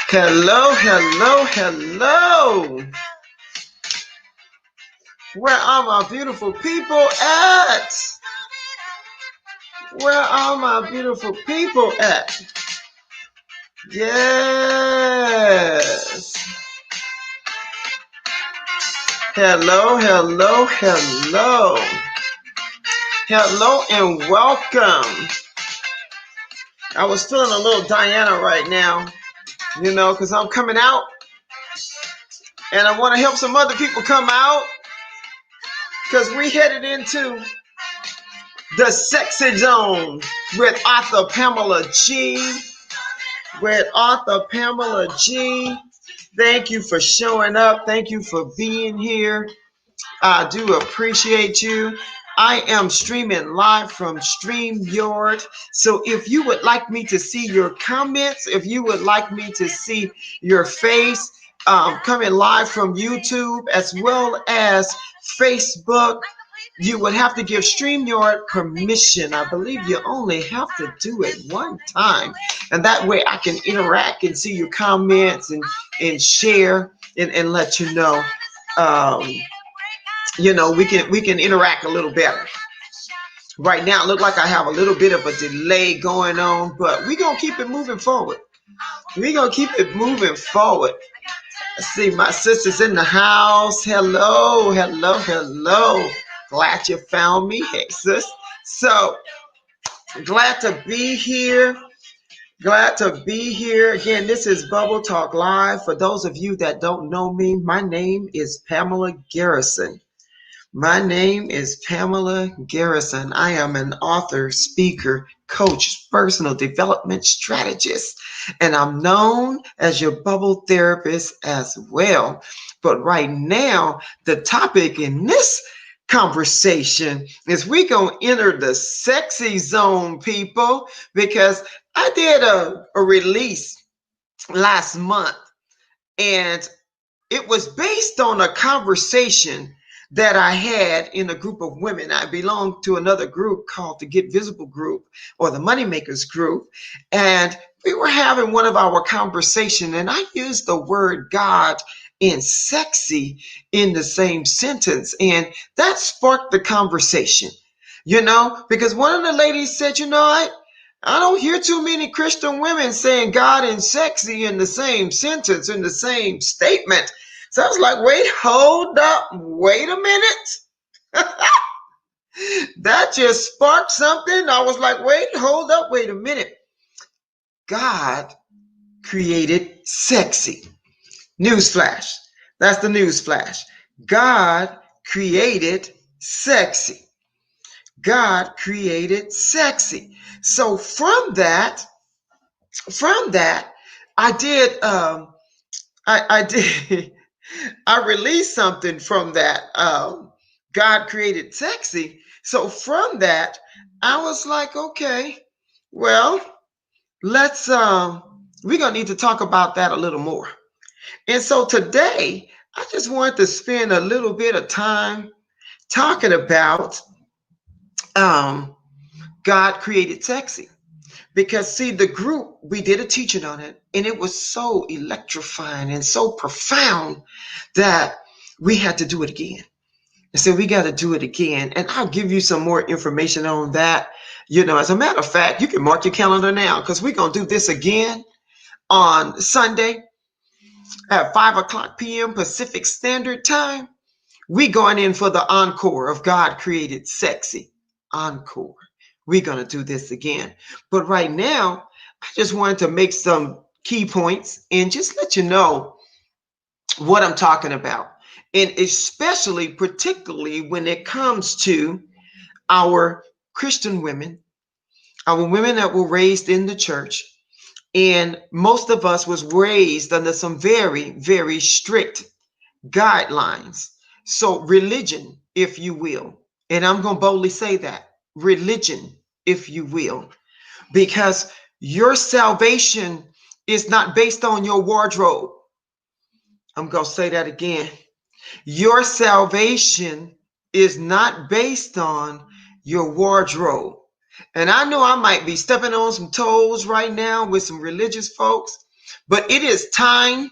Hello, hello, hello. Where are my beautiful people at? Where are my beautiful people at? Yes. Hello, hello, hello. Hello and welcome. I was feeling a little Diana right now, because I'm coming out and I want to help some other people come out because we headed into the sexy zone with author Pamela G. Thank you for showing up. Thank you for being here. I do appreciate you. I am streaming live from StreamYard. So if you would like me to see your comments, if you would like me to see your face, coming live from YouTube as well as Facebook, you would have to give StreamYard permission. I believe you only have to do it one time. And that way I can interact and see your comments and share and let you know. We can interact a little better. Right now, it looks like I have a little bit of a delay going on, but we're going to keep it moving forward. Let's see, my sister's in the house. Hello, hello, hello. Glad you found me. Hey, sis. So, glad to be here. Again, this is BuBBle Talk Live. For those of you that don't know me, my name is Pamela Garrison. I am an author, speaker, coach, personal development strategist, and I'm known as your BuBBle therapist as well. But right now, the topic in this conversation is we're going to enter the sexy zone, people, because I did a release last month, and it was based on a conversation that I had in a group of women. I belong to another group called the Get Visible group or the Moneymakers group. And we were having one of our conversation, and I used the word God and sexy in the same sentence. And that sparked the conversation, because one of the ladies said, I don't hear too many Christian women saying God and sexy in the same sentence, in the same statement. So I was like, hold up, wait a minute. That just sparked something. I was like, hold up, wait a minute. God created sexy. Newsflash. That's the newsflash. God created sexy. So from that, I did, I released something from that. God created sexy. So from that, I was like, okay, well, let's, we're going to need to talk about that a little more. And so today, I just wanted to spend a little bit of time talking about God created sexy. Because see, the group, we did a teaching on it, and it was so electrifying and so profound that we had to do it again. And so we got to do it again. And I'll give you some more information on that. As a matter of fact, you can mark your calendar now, because we're going to do this again on Sunday at 5:00 p.m. Pacific Standard Time. We're going in for the encore of God Created Sexy. Encore. We're going to do this again. But right now, I just wanted to make some key points and just let you know what I'm talking about. And especially, particularly when it comes to our Christian women, our women that were raised in the church. And most of us was raised under some very, very strict guidelines. So religion, if you will, and I'm going to boldly say that, religion, if you will, because your salvation is not based on your wardrobe. I'm going to say that again. Your salvation is not based on your wardrobe. And I know I might be stepping on some toes right now with some religious folks, but it is time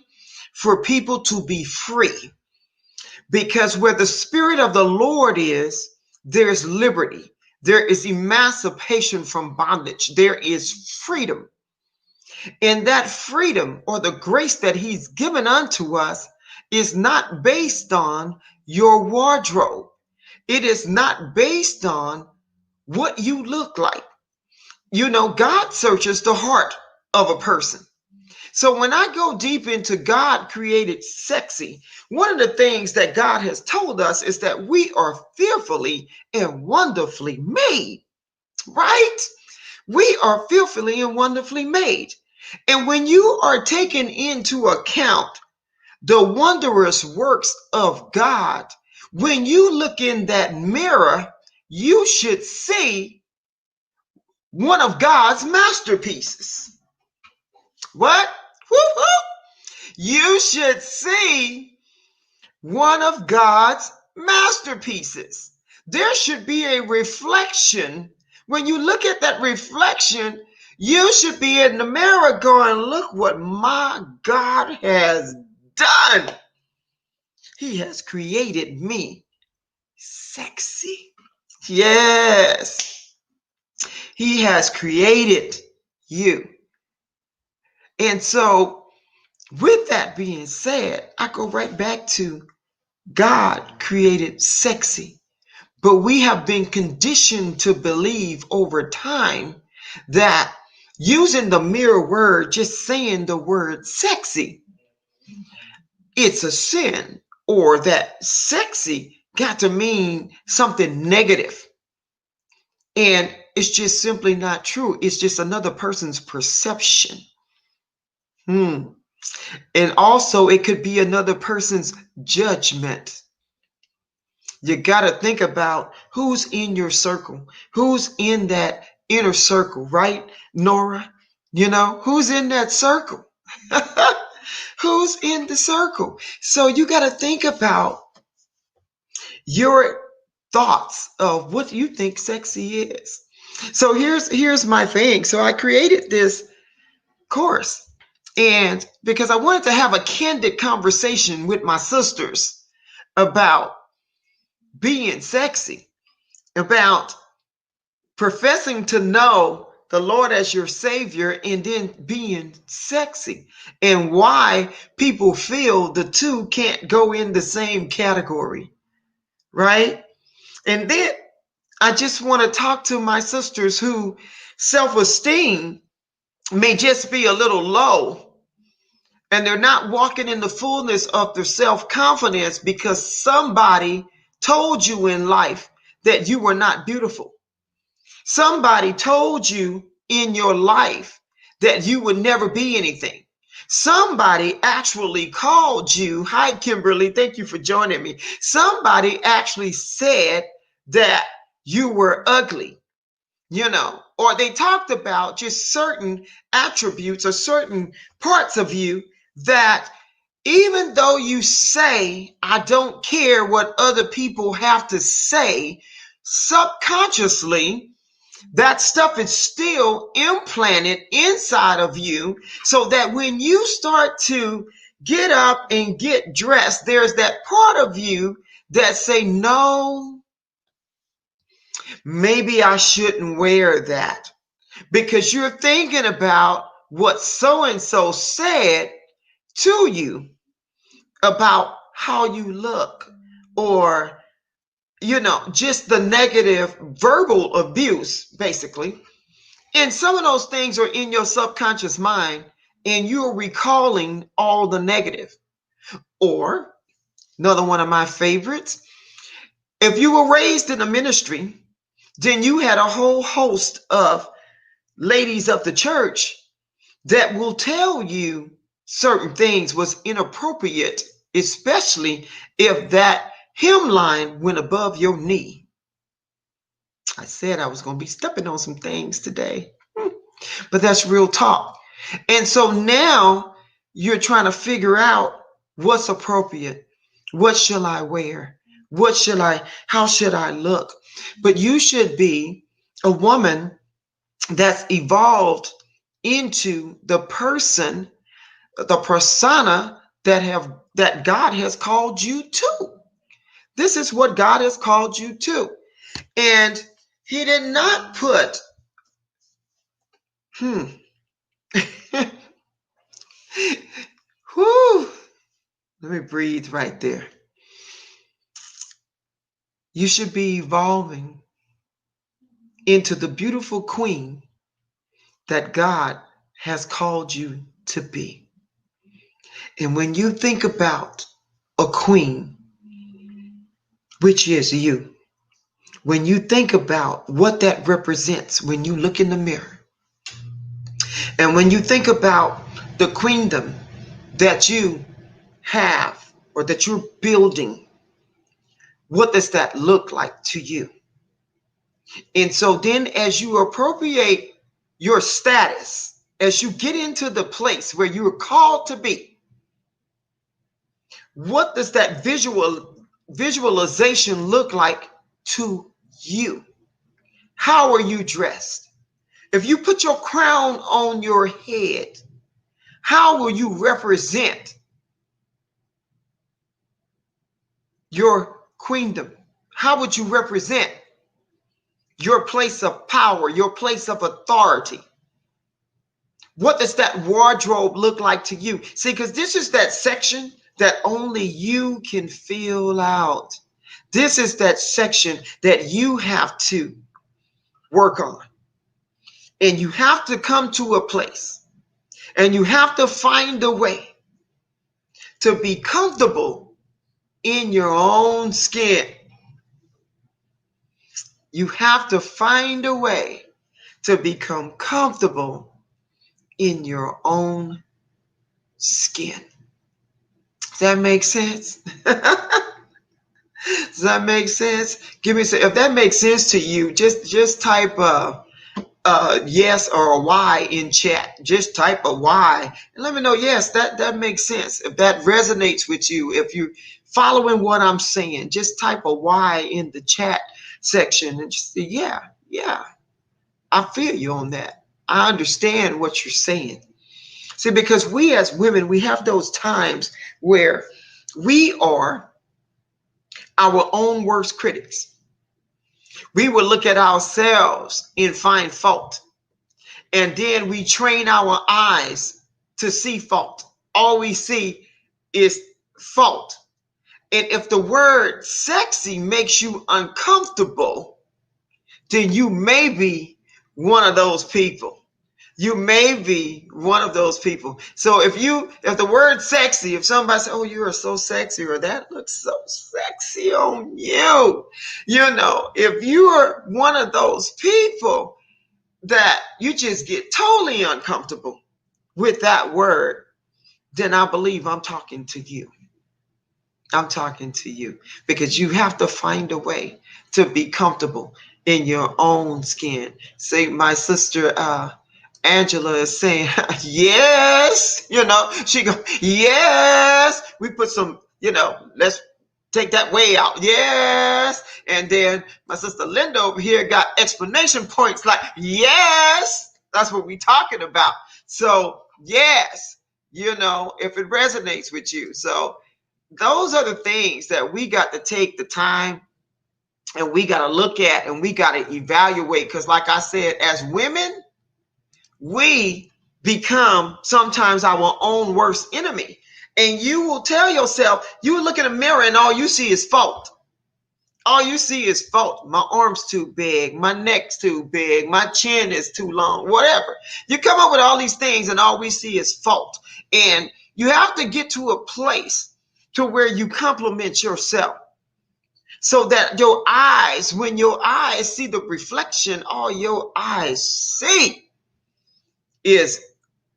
for people to be free, because where the Spirit of the Lord is, there's liberty. There is emancipation from bondage. There is freedom. And that freedom, or the grace that He's given unto us, is not based on your wardrobe. It is not based on what you look like. You know, God searches the heart of a person. So when I go deep into God created sexy, one of the things that God has told us is that we are fearfully and wonderfully made, right? We are fearfully and wonderfully made. And when you are taking into account the wondrous works of God, when you look in that mirror, you should see one of God's masterpieces. What? Woo-hoo! You should see one of God's masterpieces. There should be a reflection. When you look at that reflection, you should be in the mirror going, look what my God has done. He has created me sexy. Yes, He has created you. And so, with that being said, I go right back to God created sexy. But we have been conditioned to believe over time that using the mere word, just saying the word sexy, it's a sin, or that sexy got to mean something negative. And it's just simply not true. It's just another person's perception. And also, it could be another person's judgment. You got to think about who's in your circle, who's in that inner circle, right, Nora? You know, who's in that circle? Who's in the circle? So you got to think about your thoughts of what you think sexy is. So here's my thing. So I created this course, and because I wanted to have a candid conversation with my sisters about being sexy, about professing to know the Lord as your Savior and then being sexy, and why people feel the two can't go in the same category, right? And then I just want to talk to my sisters who self-esteem may just be a little low, and they're not walking in the fullness of their self-confidence because somebody told you in life that you were not beautiful. Somebody told you in your life that you would never be anything. Somebody actually called you. Hi, Kimberly. Thank you for joining me. Somebody actually said that you were ugly, you know, or they talked about just certain attributes or certain parts of you that, even though you say, I don't care what other people have to say, subconsciously, that stuff is still implanted inside of you, so that when you start to get up and get dressed, there's that part of you that say, no, maybe I shouldn't wear that, because you're thinking about what so-and-so said to you about how you look, or, you know, just the negative verbal abuse, basically. And some of those things are in your subconscious mind, and you're recalling all the negative. Or another one of my favorites, if you were raised in a ministry, then you had a whole host of ladies of the church that will tell you certain things was inappropriate, especially if that hemline went above your knee. I said I was going to be stepping on some things today, but that's real talk. And so now you're trying to figure out what's appropriate. What shall I wear? How should I look? But you should be a woman that's evolved into the person, the persona that God has called you to. This is what God has called you to. And he did not put, whew, let me breathe right there. You should be evolving into the beautiful queen that God has called you to be. And when you think about a queen, which is you, when you think about what that represents, when you look in the mirror, and when you think about the queendom that you have or that you're building, what does that look like to you? And so then as you appropriate your status, as you get into the place where you are called to be, what does that visualization look like to you? How are you dressed? If you put your crown on your head, how will you represent your queendom? How would you represent your place of power, your place of authority? What does that wardrobe look like to you? See, because this is that section that only you can fill out. This is that section that you have to work on. And you have to come to a place and you have to find a way to be comfortable in your own skin. You have to find a way to become comfortable in your own skin. Does that make sense? Does that make sense? Give me if that makes sense to you, just type yes or a Y in chat. Just type a Y and let me know, yes, that makes sense. If that resonates with you, if you're following what I'm saying, just type a Y in the chat section and just say, yeah, I feel you on that. I understand what you're saying. See, because we as women, we have those times where we are our own worst critics. We will look at ourselves and find fault. And then we train our eyes to see fault. All we see is fault. And if the word sexy makes you uncomfortable, then you may be one of those people. You may be one of those people. So if the word sexy, if somebody says, oh, you are so sexy, or that looks so sexy on you, if you are one of those people that you just get totally uncomfortable with that word, then I believe I'm talking to you. I'm talking to you because you have to find a way to be comfortable in your own skin. Say, my sister, Angela is saying, yes, she go, yes, we put some, let's take that way out. Yes. And then my sister Linda over here got explanation points like, yes, that's what we talking about. So yes, if it resonates with you. So those are the things that we got to take the time and we got to look at and we got to evaluate. Because like I said, as women, we become sometimes our own worst enemy. And you will tell yourself, you look in the mirror and all you see is fault. All you see is fault. My arm's too big. My neck's too big. My chin is too long, whatever. You come up with all these things and all we see is fault. And you have to get to a place to where you compliment yourself so that your eyes, when your eyes see the reflection, all your eyes see is,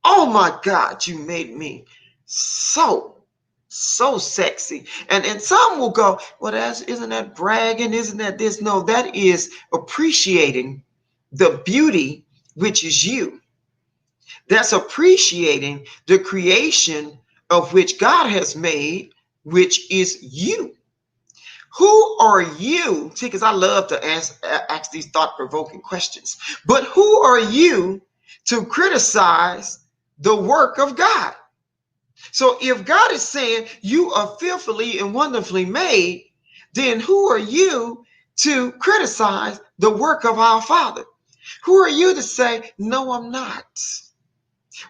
oh my God, you made me so sexy. And some will go, well, isn't that bragging? Isn't that this? No, that is appreciating the beauty, which is you. That's appreciating the creation of which God has made, which is you. Who are you? See, because I love to ask these thought-provoking questions. But who are you to criticize the work of God? So if God is saying you are fearfully and wonderfully made, then who are you to criticize the work of our Father? Who are you to say, no, I'm not?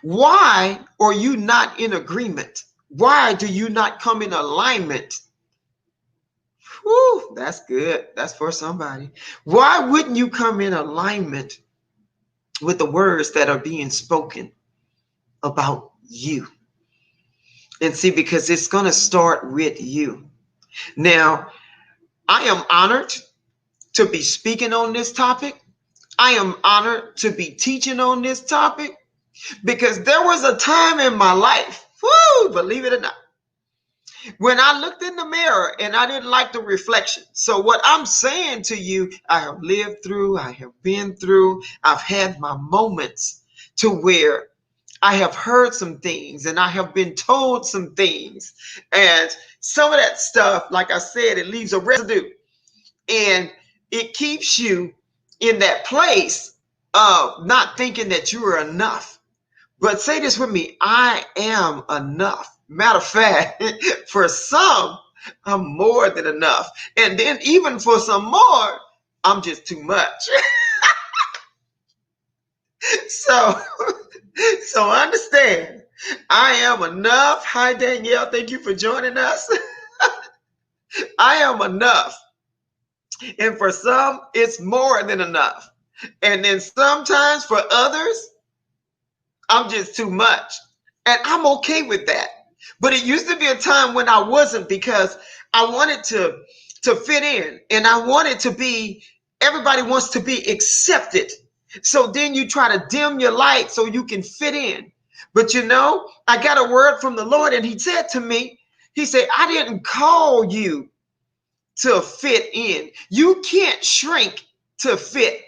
Why are you not in agreement? Why do you not come in alignment? Whew, that's good. That's for somebody. Why wouldn't you come in alignment with the words that are being spoken about you? And see, because it's going to start with you. Now, I am honored to be speaking on this topic. I am honored to be teaching on this topic because there was a time in my life, whoo, believe it or not, when I looked in the mirror and I didn't like the reflection. So what I'm saying to you, I have lived through, I have been through, I've had my moments to where I have heard some things and I have been told some things. And some of that stuff, like I said, it leaves a residue and it keeps you in that place of not thinking that you are enough. But say this with me, I am enough. Matter of fact, for some, I'm more than enough. And then even for some more, I'm just too much. So, so understand, I am enough. Hi, Danielle. Thank you for joining us. I am enough. And for some, it's more than enough. And then sometimes for others, I'm just too much. And I'm okay with that. But it used to be a time when I wasn't because I wanted to fit in and I wanted to be, everybody wants to be accepted. So then you try to dim your light so you can fit in. But you know, I got a word from the Lord and he said to me, he said, I didn't call you to fit in. You can't shrink to fit.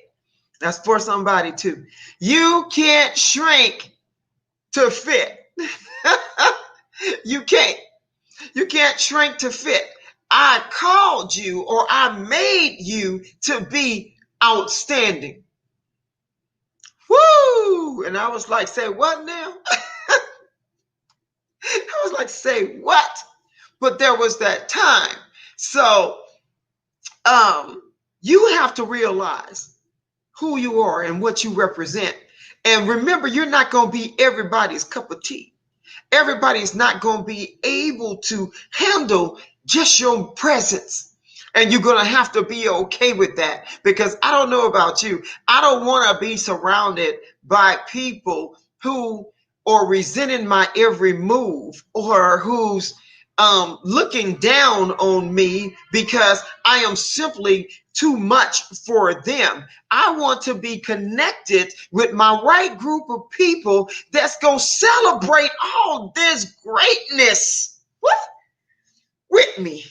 That's for somebody too. You can't shrink to fit. You can't. You can't shrink to fit. I called you or I made you to be outstanding. Woo! And I was like, say what now? I was like, say what? But there was that time. So you have to realize who you are and what you represent. And remember, you're not going to be everybody's cup of tea. Everybody's not going to be able to handle just your presence. And you're going to have to be okay with that because I don't know about you. I don't want to be surrounded by people who are resenting my every move or who's looking down on me because I am simply too much for them. I want to be connected with my right group of people that's going to celebrate all this greatness with me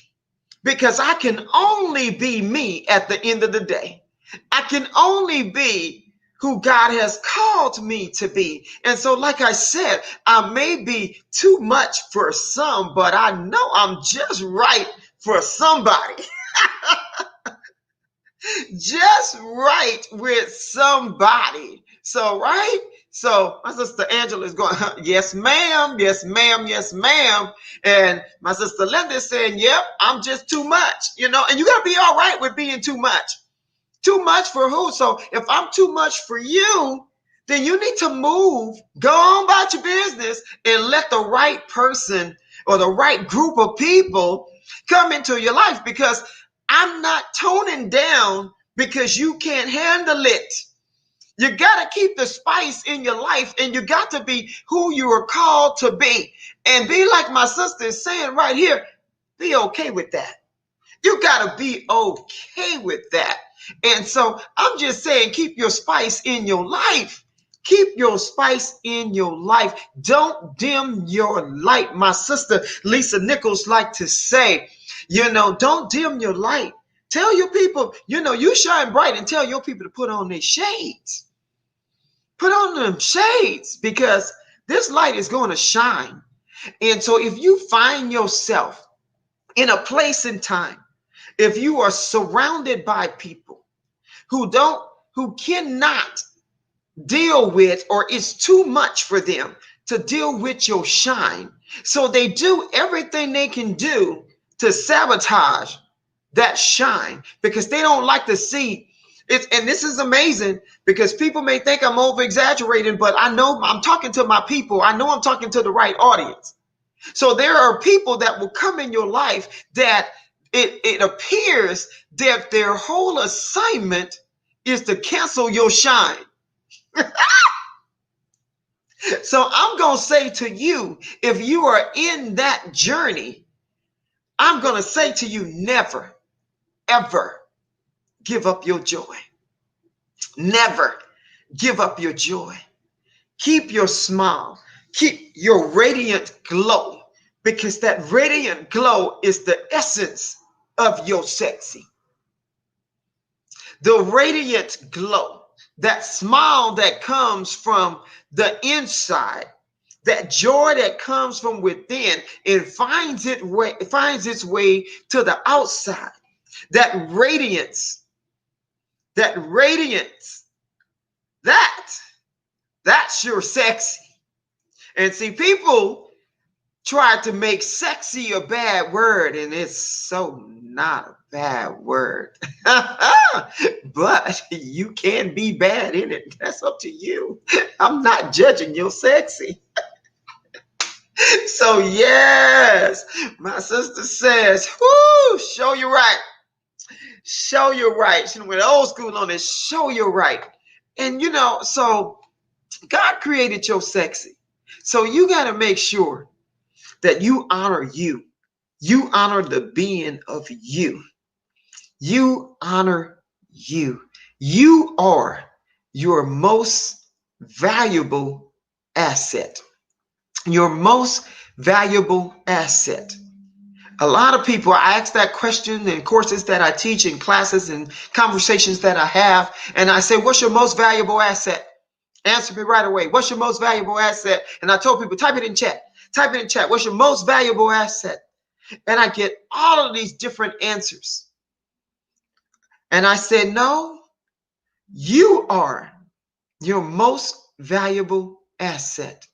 because I can only be me at the end of the day. I can only be who God has called me to be. And so, like I said, I may be too much for some, but I know I'm just right for somebody. Just right with somebody. So, right? So my sister Angela is going, yes, ma'am, yes, ma'am, yes, ma'am. And my sister Linda is saying, yep, I'm just too much, you know, and you got to be all right with being too much. Too much for who? So if I'm too much for you, then you need to move, go on about your business and let the right person or the right group of people come into your life because I'm not toning down because you can't handle it. You got to keep the spice in your life and you got to be who you are called to be and be like my sister is saying right here, be okay with that. You got to be okay with that. And so I'm just saying, keep your spice in your life. Keep your spice in your life. Don't dim your light. My sister Lisa Nichols like to say, you know, don't dim your light. Tell your people, you know, you shine bright and tell your people to put on their shades. Put on them shades because this light is going to shine. And so if you find yourself in a place and time, if you are surrounded by people who cannot deal with, or it's too much for them to deal with your shine, so they do everything they can do to sabotage that shine, because they don't like to see it. And this is amazing, because people may think I'm over exaggerating, but I know I'm talking to my people. I know I'm talking to the right audience. So there are people that will come in your life that it appears that their whole assignment is to cancel your shine. So I'm going to say to you, if you are in that journey, I'm going to say to you, never, ever give up your joy. Never give up your joy. Keep your smile. Keep your radiant glow, because that radiant glow is the essence of your sexy. The radiant glow, that smile that comes from the inside, that joy that comes from within, and finds its way to the outside. That radiance, that radiance, that's your sexy. And see, people try to make sexy a bad word, and it's so not a bad word. But you can be bad in it. That's up to you. I'm not judging your sexy. So yes, my sister says, whoo, show you right. Show you right. She went old school on this, show you right. And so God created your sexy. So you got to make sure that you honor you. You honor the being of you. You honor you. You are your most valuable asset. Your most valuable asset. A lot of people, I ask that question in courses that I teach, in classes and conversations that I have, and I say, what's your most valuable asset? Answer me right away. What's your most valuable asset? And I told people, type it in chat. Type it in chat. What's your most valuable asset? And I get all of these different answers. And I said, no, you are your most valuable asset.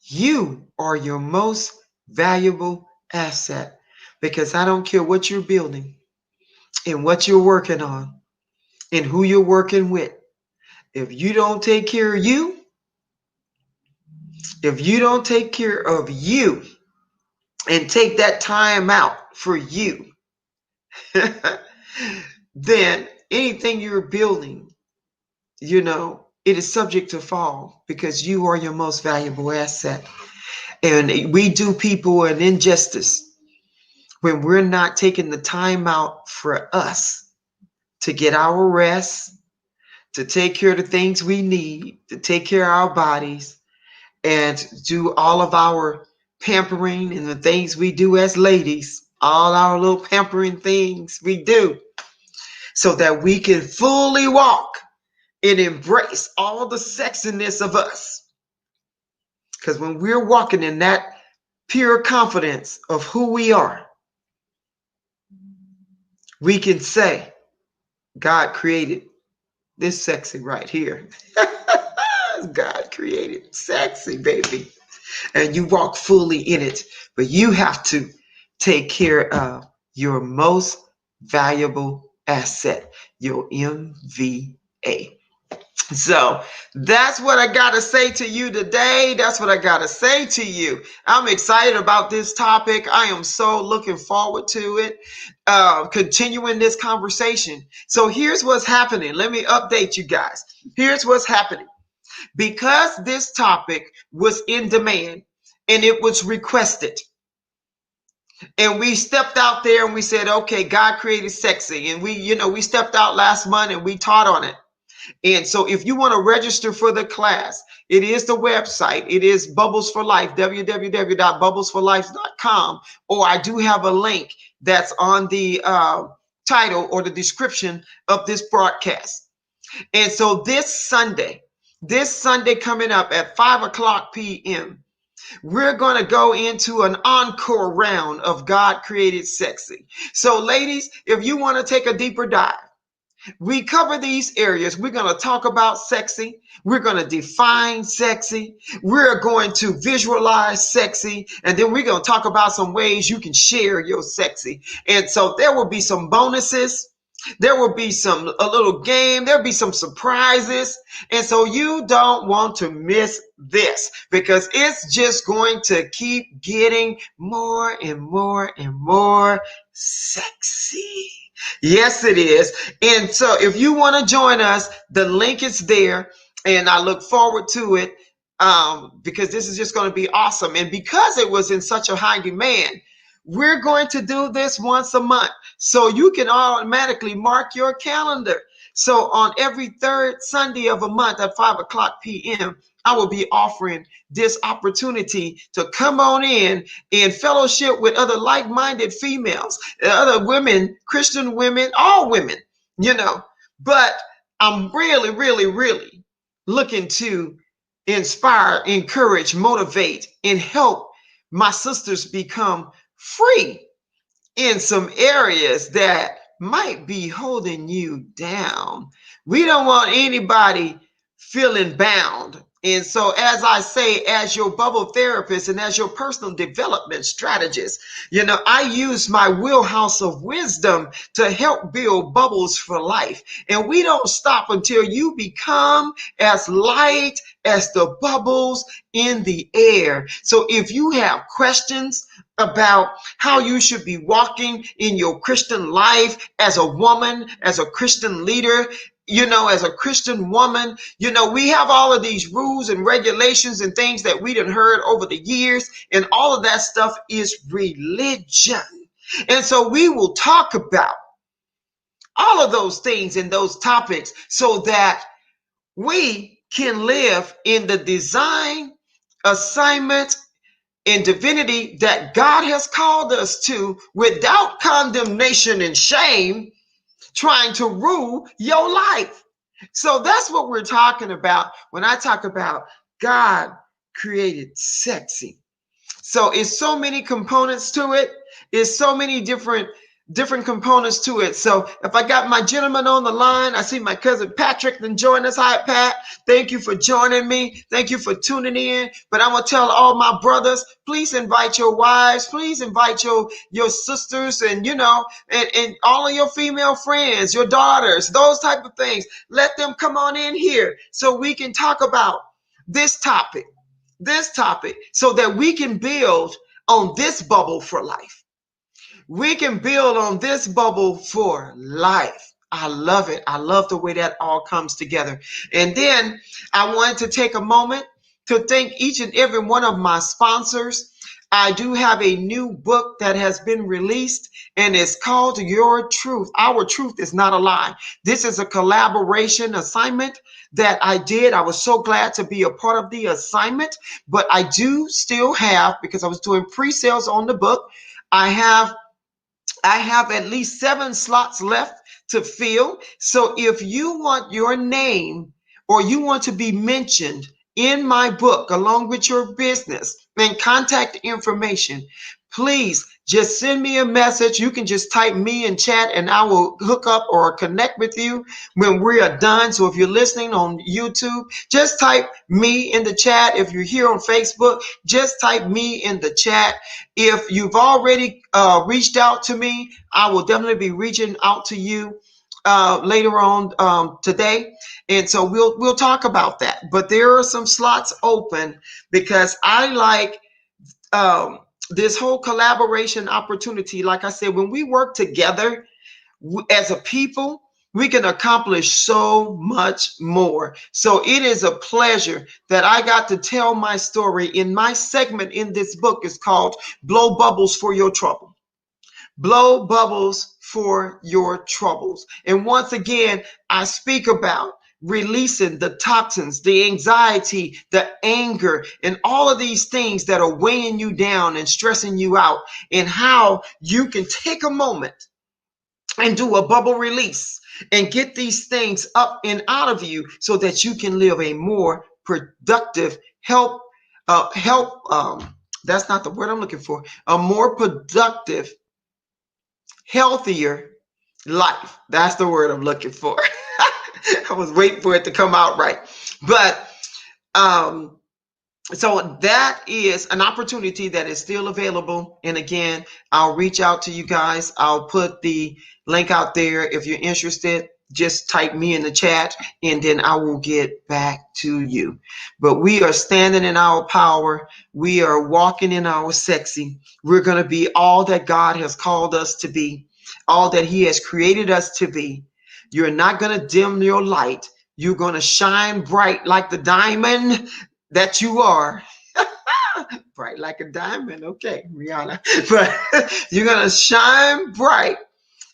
You are your most valuable asset, because I don't care what you're building and what you're working on and who you're working with. If you don't take care of you, if you don't take care of you and take that time out for you, then anything you're building, it is subject to fall, because you are your most valuable asset. And we do people an injustice when we're not taking the time out for us to get our rest, to take care of the things we need, to take care of our bodies, and do all of our pampering and the things we do as ladies, all our little pampering things we do, so that we can fully walk and embrace all the sexiness of us. Because when we're walking in that pure confidence of who we are, we can say, God created this sexy right here. God created sexy, baby. And you walk fully in it. But you have to take care of your most valuable asset, your MVA. So that's what I got to say to you today. That's what I got to say to you. I'm excited about this topic. I am so looking forward to it, continuing this conversation. So here's what's happening. Let me update you guys. Here's what's happening. Because this topic was in demand and it was requested, and we stepped out there and we said, okay, God created sexy. And we stepped out last month and we taught on it. And so if you want to register for the class, it is the website. It is Bubbles for Life, www.bubblesforlife.com. Or I do have a link that's on the title or the description of this broadcast. And so this Sunday coming up at 5 o'clock p.m., we're going to go into an encore round of God Created Sexy. So ladies, if you want to take a deeper dive, we cover these areas. We're going to talk about sexy. We're going to define sexy. We're going to visualize sexy. And then we're going to talk about some ways you can share your sexy. And so there will be some bonuses. There will be a little game. There'll be some surprises. And so you don't want to miss this because it's just going to keep getting more and more and more sexy. Yes, it is. And so if you want to join us, the link is there. And I look forward to it because this is just going to be awesome. And because it was in such a high demand, we're going to do this once a month. So you can automatically mark your calendar. So on every third Sunday of a month at 5 o'clock p.m., I will be offering this opportunity to come on in fellowship with other like-minded females, other women, Christian women, all women, you know. But I'm really, really, really looking to inspire, encourage, motivate, and help my sisters become free in some areas that might be holding you down. We don't want anybody feeling bound. And so, as I say, as your BuBBle therapist and as your personal development strategist, I use my wheelhouse of wisdom to help build bubbles for life. And we don't stop until you become as light as the bubbles in the air. So if you have questions about how you should be walking in your Christian life as a woman, as a Christian leader, as a Christian woman, we have all of these rules and regulations and things that we done heard over the years, and all of that stuff is religion. And so we will talk about all of those things and those topics so that we can live in the design, assignment, and divinity that God has called us to without condemnation and shame trying to rule your life. So that's what we're talking about when I talk about God created sexy. So it's so many components to it. It's so many different components to it. So if I got my gentleman on the line, I see my cousin Patrick then join us. Hi, Pat. Thank you for joining me. Thank you for tuning in. But I'm going to tell all my brothers, please invite your wives. Please invite your sisters and, and all of your female friends, your daughters, those type of things. Let them come on in here so we can talk about this topic so that we can build on this bubble for life. We can build on this bubble for life. I love it. I love the way that all comes together. And then I wanted to take a moment to thank each and every one of my sponsors. I do have a new book that has been released, and it's called Your Truth. Our Truth is Not a Lie. This is a collaboration assignment that I did. I was so glad to be a part of the assignment, but I do still have, because I was doing pre-sales on the book, I have at least 7 slots left to fill. So if you want your name or you want to be mentioned in my book along with your business and contact information, please just send me a message. You can just type me in chat and I will hook up or connect with you when we are done. So if you're listening on YouTube, just type me in the chat. If you're here on Facebook, just type me in the chat. If you've already reached out to me, I will definitely be reaching out to you later on today. And so we'll talk about that. But there are some slots open because I like this whole collaboration opportunity. Like I said, when we work together as a people, we can accomplish so much more. So it is a pleasure that I got to tell my story in my segment in this book. Is called Blow Bubbles for Your Trouble. Blow bubbles for your troubles. And once again, I speak about releasing the toxins, the anxiety, the anger, and all of these things that are weighing you down and stressing you out, and how you can take a moment and do a bubble release and get these things up and out of you so that you can live a more productive, help. That's not the word I'm looking for. A more productive, healthier life. That's the word I'm looking for. I was waiting for it to come out right. But um, so that is an opportunity that is still available. And again, I'll reach out to you guys. I'll put the link out there. If you're interested, just type me in the chat and then I will get back to you. But we are standing in our power. We are walking in our sexy. We're going to be all that God has called us to be, all that He has created us to be. You're not going to dim your light. You're going to shine bright like the diamond that you are. Bright like a diamond. Okay, Rihanna. But you're going to shine bright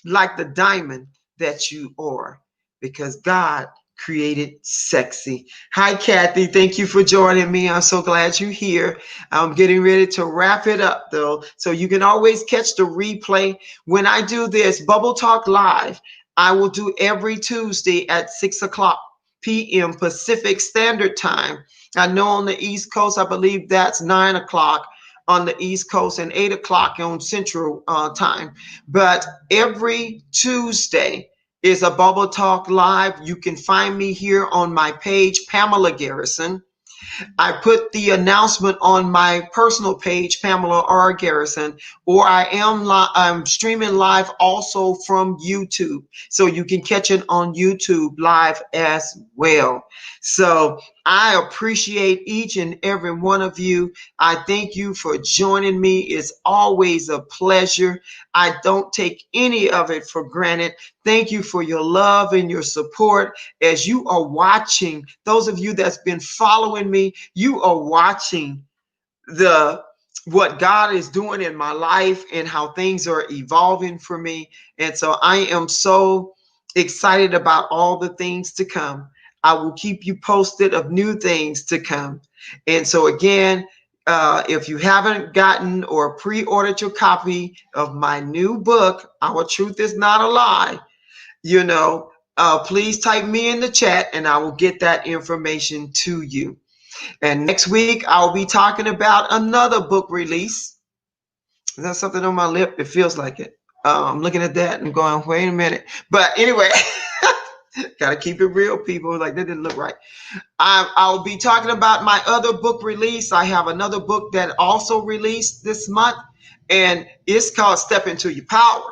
like the diamond that you are because God created sexy. Hi, Kathy. Thank you for joining me. I'm so glad you're here. I'm getting ready to wrap it up, though. So you can always catch the replay. When I do this BuBBle Talk Live, I will do every Tuesday at 6 o'clock p.m. Pacific Standard Time. I know on the East Coast, I believe that's 9 o'clock on the East Coast and 8 o'clock on Central Time. But every Tuesday is a BuBBle Talk Live. You can find me here on my page, Pamela Garrison. I put the announcement on my personal page, Pamela R. Garrison, or I'm streaming live also from YouTube. So you can catch it on YouTube live as well. So I appreciate each and every one of you. I thank you for joining me. It's always a pleasure. I don't take any of it for granted. Thank you for your love and your support as you are watching. Those of you that's been following me, you are watching what God is doing in my life and how things are evolving for me. And so I am so excited about all the things to come. I will keep you posted of new things to come. And so again, if you haven't gotten or pre-ordered your copy of my new book, Our Truth Is Not a Lie, please type me in the chat and I will get that information to you. And next week, I'll be talking about another book release. Is that something on my lip? It feels like it. I'm looking at that and going, wait a minute. But anyway, got to keep it real, people. Like, that didn't look right. I'll be talking about my other book release. I have another book that also released this month, and it's called Step Into Your Power.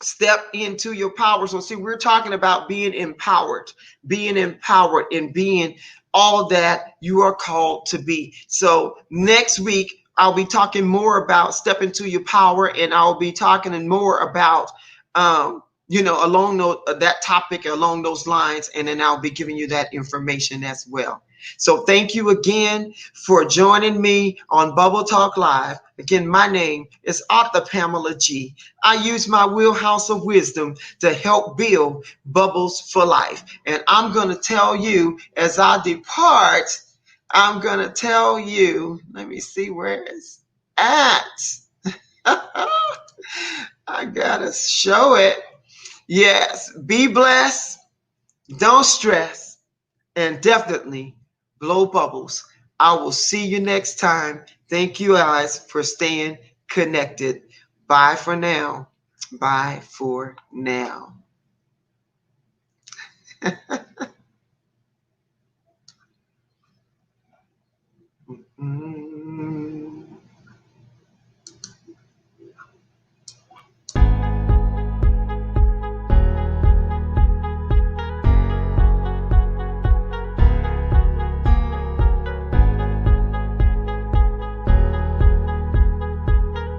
Step into your power. So see, we're talking about being empowered and being all that you are called to be. So next week, I'll be talking more about step into your power, and I'll be talking more about, along that topic, along those lines, and then I'll be giving you that information as well. So thank you again for joining me on BuBBle Talk Live. Again, my name is Author Pamela G. I use my wheelhouse of wisdom to help build bubbles for life. And I'm going to tell you as I depart, I'm going to tell you, let me see where it's at. I got to show it. Yes, be blessed, don't stress, and definitely blow bubbles. I will see you next time. Thank you guys for staying connected. Bye for now. Bye for now. Mm-hmm.